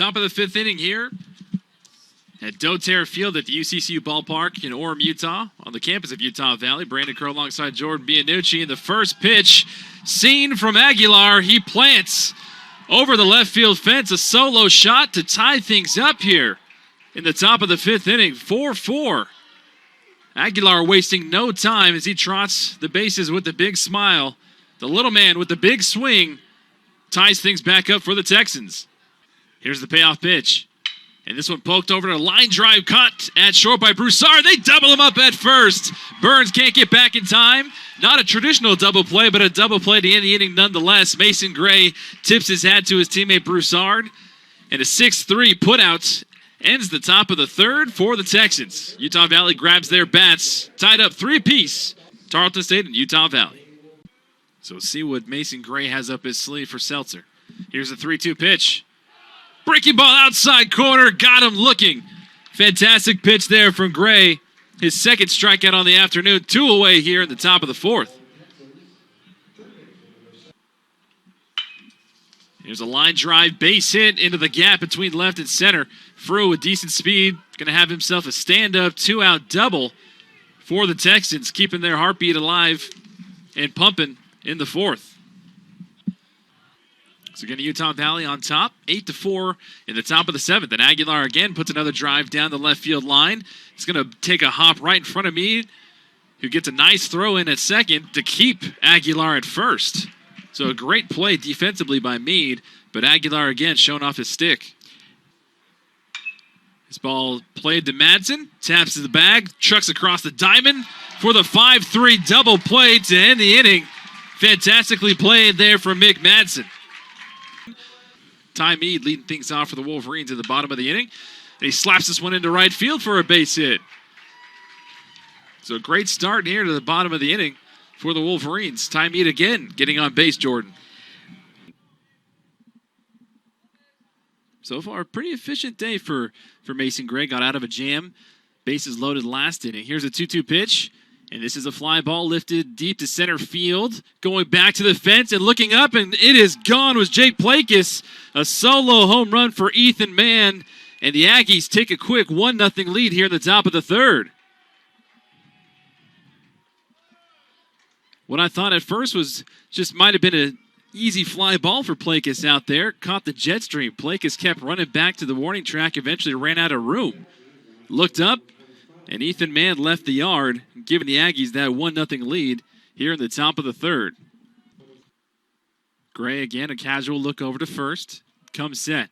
Top of the fifth inning here at Doterra Field at the UCCU Ballpark in Orem, Utah, on the campus of Utah Valley. Brandon Crow alongside Jordan Bianucci. In the first pitch, seen from Aguilar. He plants over the left field fence, a solo shot to tie things up here in the top of the fifth inning, 4-4. Aguilar wasting no time as he trots the bases with the big smile. The little man with the big swing ties things back up for the Texans. Here's the payoff pitch. And this one poked over to a line drive cut at short by Broussard. They double him up at first. Burns can't get back in time. Not a traditional double play, but a double play to end the inning nonetheless. Mason Gray tips his hat to his teammate Broussard. And a 6-3 putout ends the top of the third for the Texans. Utah Valley grabs their bats, tied up 3 apiece. Tarleton State and Utah Valley. So see what Mason Gray has up his sleeve for Seltzer. Here's a 3-2 pitch. Breaking ball outside corner, got him looking. Fantastic pitch there from Gray. His second strikeout on the afternoon. 2 away here in the top of the fourth. Here's a line drive base hit into the gap between left and center. Frew with decent speed. Going to have himself a stand-up 2-out double for the Texans, keeping their heartbeat alive and pumping in the fourth. So again, Utah Valley on top, 8-4 in the top of the seventh. And Aguilar again puts another drive down the left field line. He's going to take a hop right in front of Meade, who gets a nice throw in at second to keep Aguilar at first. So a great play defensively by Meade, but Aguilar again showing off his stick. This ball played to Madsen, taps to the bag, trucks across the diamond for the 5-3 double play to end the inning. Fantastically played there from Mick Madsen. Ty Meade leading things off for the Wolverines at the bottom of the inning. And he slaps this one into right field for a base hit. So a great start here to the bottom of the inning for the Wolverines. Ty Meade again getting on base, Jordan. So far, a pretty efficient day for Mason Gray. Got out of a jam. Bases loaded last inning. Here's a 2-2 pitch. And this is a fly ball lifted deep to center field. Going back to the fence and looking up, and it is gone was Jake Plakis. A solo home run for Ethan Mann. And the Aggies take a quick 1-0 lead here in the top of the third. What I thought at first was just might have been an easy fly ball for Plakis out there. Caught the jet stream. Plakis kept running back to the warning track. Eventually ran out of room. Looked up. And Ethan Mann left the yard, giving the Aggies that 1-0 lead here in the top of the third. Gray again, a casual look over to first. Comes set.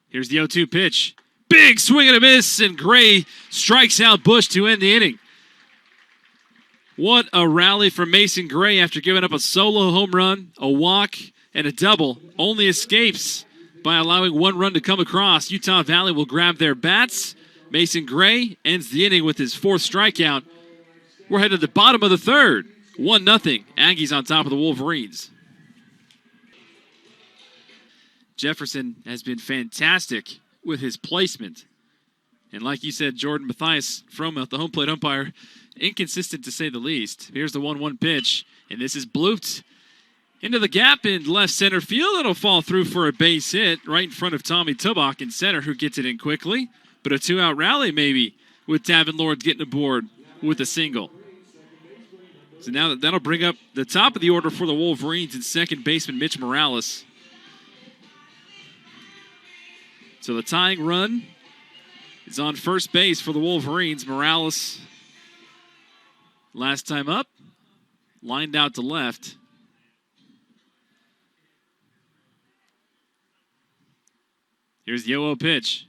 Here's the 0-2 pitch. Big swing and a miss, and Gray strikes out Bush to end the inning. What a rally from Mason Gray after giving up a solo home run, a walk, and a double. Only escapes by allowing 1 run to come across. Utah Valley will grab their bats. Mason Gray ends the inning with his 4th strikeout. We're headed to the bottom of the third. 1-0. Aggies on top of the Wolverines. Jefferson has been fantastic with his placement. And like you said, Jordan Mathias Fromouth, the home plate umpire, inconsistent to say the least. Here's the 1-1 pitch, and this is blooped into the gap in left center field. It'll fall through for a base hit right in front of Tommy Tubach in center, who gets it in quickly. But a 2-out rally maybe with Tavin Lord getting aboard with a single. So now that'll bring up the top of the order for the Wolverines and second baseman Mitch Morales. So the tying run is on first base for the Wolverines. Morales, last time up, lined out to left. Here's the 0-0 pitch.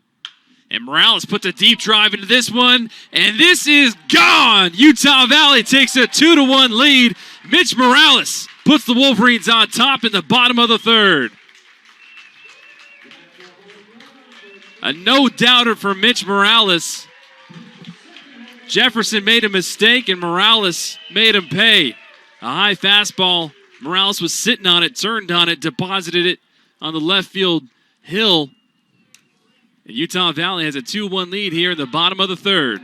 And Morales puts a deep drive into this one, and this is gone! Utah Valley takes a 2-1 lead. Mitch Morales puts the Wolverines on top in the bottom of the third. A no-doubter for Mitch Morales. Jefferson made a mistake, and Morales made him pay. A high fastball. Morales was sitting on it, turned on it, deposited it on the left field hill. And Utah Valley has a 2-1 lead here in the bottom of the third.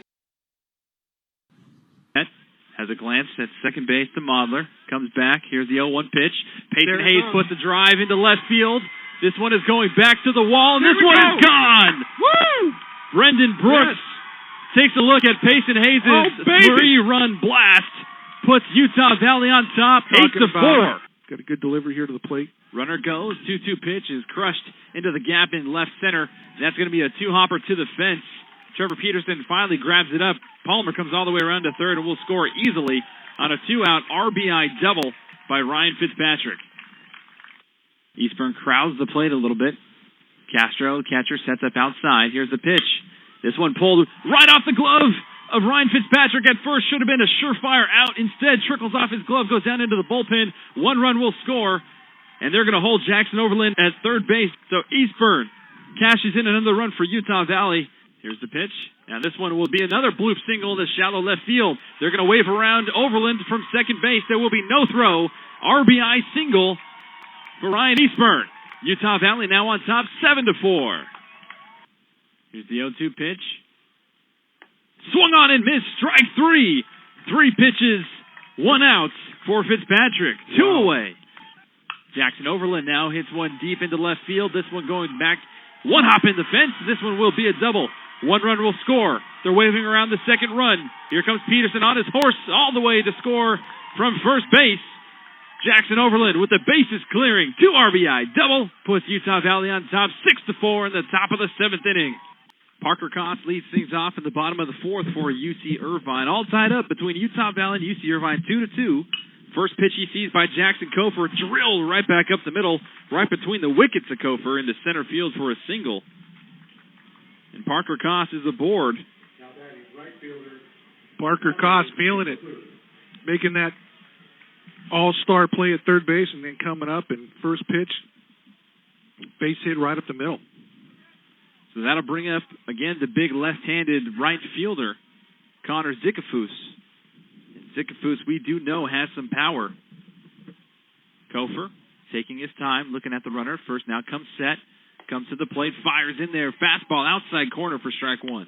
Has a glance at second base to Modler. Comes back. Here's the 0-1 pitch. Peyton Hayes puts a drive into left field. This one is going back to the wall, and this one is gone! Woo! Brendan Brooks takes a look at Payson Hayes' three-run blast, puts Utah Valley on top, 8-4. Got a good delivery here to the plate. Runner goes, 2-2 pitch is crushed into the gap in left center. That's going to be a two-hopper to the fence. Trevor Peterson finally grabs it up. Palmer comes all the way around to third and will score easily on a two-out RBI double by Ryan Fitzpatrick. Eastburn crowds the plate a little bit. Castro, catcher, sets up outside. Here's the pitch. This one pulled right off the glove of Ryan Fitzpatrick at first. Should have been a surefire out. Instead, trickles off his glove, goes down into the bullpen. One run will score, and they're going to hold Jackson Overland at third base. So Eastburn cashes in another run for Utah Valley. Here's the pitch. Now this one will be another bloop single in the shallow left field. They're going to wave around Overland from second base. There will be no throw. RBI single for Ryan Eastburn. Utah Valley now on top, 7-4. Here's the 0-2 pitch. Swung on and missed. Strike three. 3 pitches, 1 out for Fitzpatrick. 2 away. Jackson Overland now hits one deep into left field. This one going back. 1 hop in the fence. This one will be a double. 1 run will score. They're waving around the second run. Here comes Peterson on his horse all the way to score from first base. Jackson Overland with the bases clearing. 2 RBI double puts Utah Valley on top, 6-4 in the top of the 7th inning. Parker Koss leads things off in the bottom of the 4th for UC Irvine. All tied up between Utah Valley and UC Irvine, 2-2. First pitch he sees by Jackson Kofer, drilled right back up the middle, right between the wickets of Kofer into center field for a single. And Parker Koss is aboard. Now that is right fielder. Parker Koss feeling it, making that all-star play at third base, and then coming up and first pitch, base hit right up the middle. So that'll bring up, again, the big left-handed right fielder, Connor Zickafoos. Zickafoos, we do know, has some power. Kofer taking his time, looking at the runner. First now comes set, comes to the plate, fires in there. Fastball outside corner for strike 1.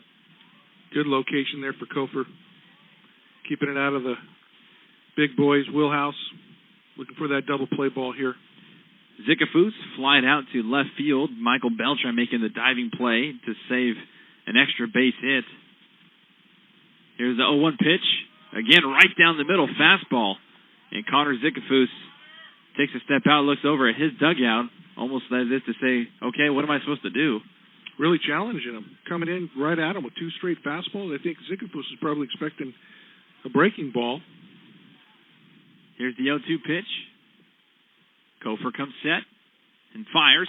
Good location there for Kofer. Keeping it out of the big boys' wheelhouse. Looking for that double play ball here. Zickafoos flying out to left field. Michael Beltran making the diving play to save an extra base hit. Here's the 0-1 pitch. Again, right down the middle, fastball. And Connor Zickafoos takes a step out, looks over at his dugout, almost as if to say, okay, what am I supposed to do? Really challenging him. Coming in right at him with 2 straight fastballs. I think Zickafoos is probably expecting a breaking ball. Here's the 0-2 pitch. Kofer comes set and fires.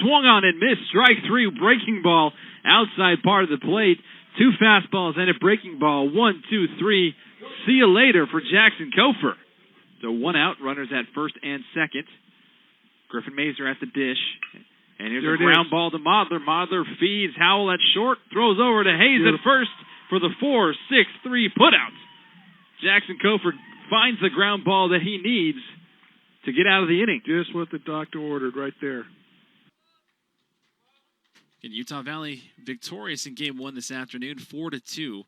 Swung on and missed. Strike 3, breaking ball outside part of the plate. 2 fastballs and a breaking ball. 1, 2, 3. See you later for Jackson Kofer. So 1 out, runners at first and second. Griffin Mazer at the dish. And here's a ground ball to Modler. Modler feeds Howell at short. Throws over to Hayes at first for the 4-6-3 putout. Jackson Kofer finds the ground ball that he needs to get out of the inning. Just what the doctor ordered right there. And Utah Valley victorious in Game 1 this afternoon, 4-2.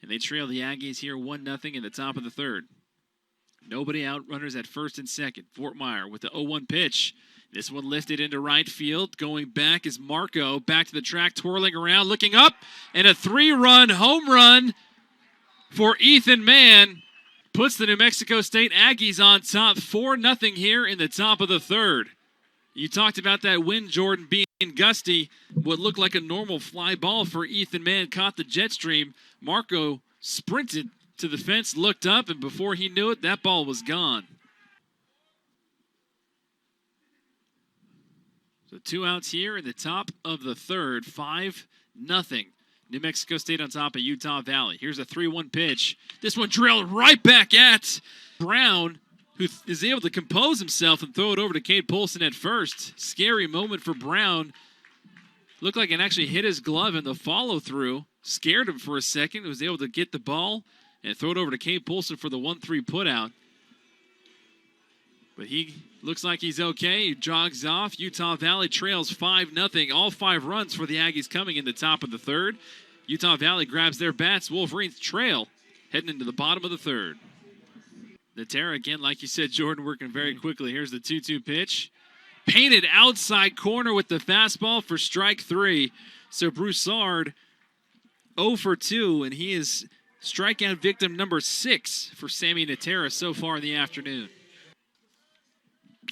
And they trail the Aggies here 1-0 in the top of the 3rd. Nobody out, runners at first and second. Fort Meyer with the 0-1 pitch. This one lifted into right field. Going back is Marco. Back to the track, twirling around, looking up. And a 3-run home run for Ethan Mann. Puts the New Mexico State Aggies on top, 4-0 here in the top of the 3rd. You talked about that wind, Jordan, being gusty. What looked like a normal fly ball for Ethan Mann caught the jet stream. Marco sprinted to the fence, looked up, and before he knew it, that ball was gone. So 2 outs here in the top of the 3rd, 5-0. New Mexico State on top of Utah Valley. Here's a 3-1 pitch. This one drilled right back at Brown, who is able to compose himself and throw it over to Cade Polson at first. Scary moment for Brown. Looked like it actually hit his glove in the follow-through. Scared him for a second. Was able to get the ball and throw it over to Cade Polson for the 1-3 putout. But he looks like he's okay. He jogs off. Utah Valley trails 5-0. All 5 runs for the Aggies coming in the top of the 3rd. Utah Valley grabs their bats. Wolverines trail heading into the bottom of the 3rd. Natera, again, like you said, Jordan, working very quickly. Here's the 2-2 pitch. painted outside corner with the fastball for strike 3. So Broussard 0 for 2, and he is strikeout victim number 6 for Sammy Natera so far in the afternoon.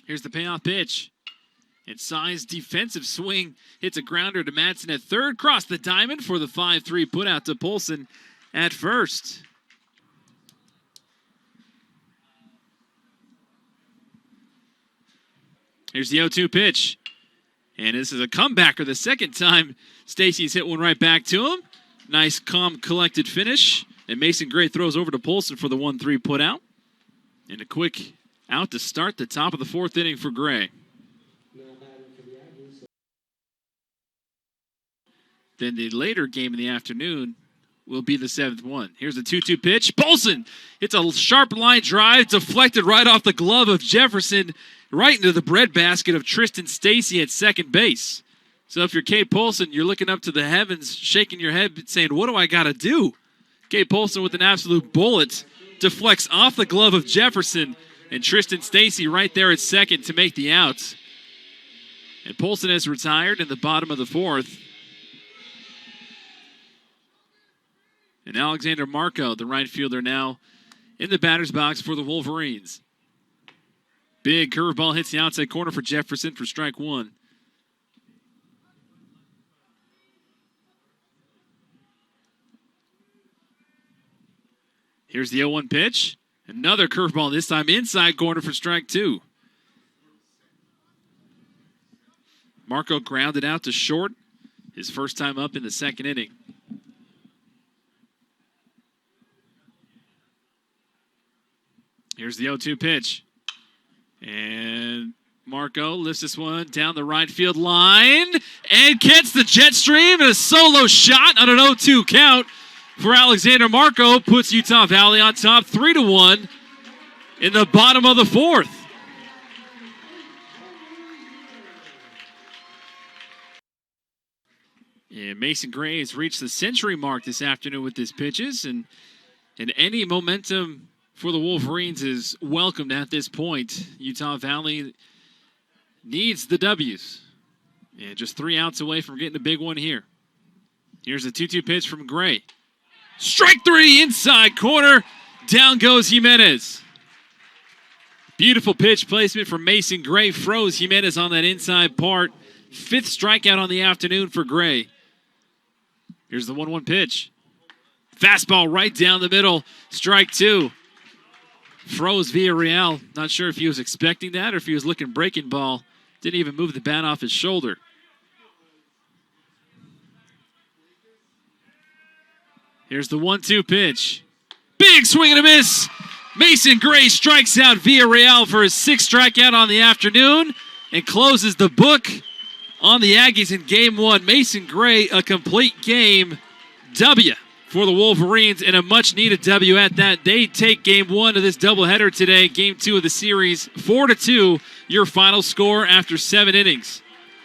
Here's the payoff pitch. And Sai's defensive swing hits a grounder to Madsen at third. Cross the diamond for the 5-3 putout to Polson at first. Here's the 0-2 pitch. And this is a comebacker the second time Stacy's hit one right back to him. Nice, calm, collected finish. And Mason Gray throws over to Polson for the 1-3 putout. And a quick out to start the top of the 4th inning for Gray. Then the later game in the afternoon will be the 7th one. Here's a 2-2 pitch. Polson hits a sharp line drive, deflected right off the glove of Jefferson, right into the breadbasket of Tristan Stacy at second base. So if you're Kate Polson, you're looking up to the heavens, shaking your head, saying, what do I got to do? Kate Polson with an absolute bullet deflects off the glove of Jefferson, and Tristan Stacy right there at second to make the out. And Polson has retired in the bottom of the 4th. And Alexander Marco, the right fielder, now in the batter's box for the Wolverines. Big curveball hits the outside corner for Jefferson for strike 1. Here's the 0-1 pitch. Another curveball, this time inside corner for strike 2. Marco grounded out to short, his first time up in the 2nd inning. Here's the 0-2 pitch. And Marco lifts this one down the right field line and gets the jet stream and a solo shot on an 0-2 count for Alexander Marco. Puts Utah Valley on top 3-1 in the bottom of the 4th. And Mason Gray has reached the century mark this afternoon with his pitches, and any momentum for the Wolverines is welcomed at this point. Utah Valley needs the W's. And just 3 outs away from getting a big one here. Here's a 2-2 pitch from Gray. Strike 3, inside corner. Down goes Jimenez. Beautiful pitch placement from Mason Gray. Froze Jimenez on that inside part. 5th strikeout on the afternoon for Gray. Here's the 1-1 pitch. Fastball right down the middle. Strike 2. Froze Villarreal. Not sure if he was expecting that or if he was looking breaking ball. Didn't even move the bat off his shoulder. Here's the 1-2 pitch. Big swing and a miss. Mason Gray strikes out Villarreal for his 6th strikeout on the afternoon and closes the book on the Aggies in Game 1. Mason Gray, a complete game W for the Wolverines, and a much-needed W at that. They take Game 1 of this doubleheader today, Game 2 of the series, 4-2, your final score after 7 innings.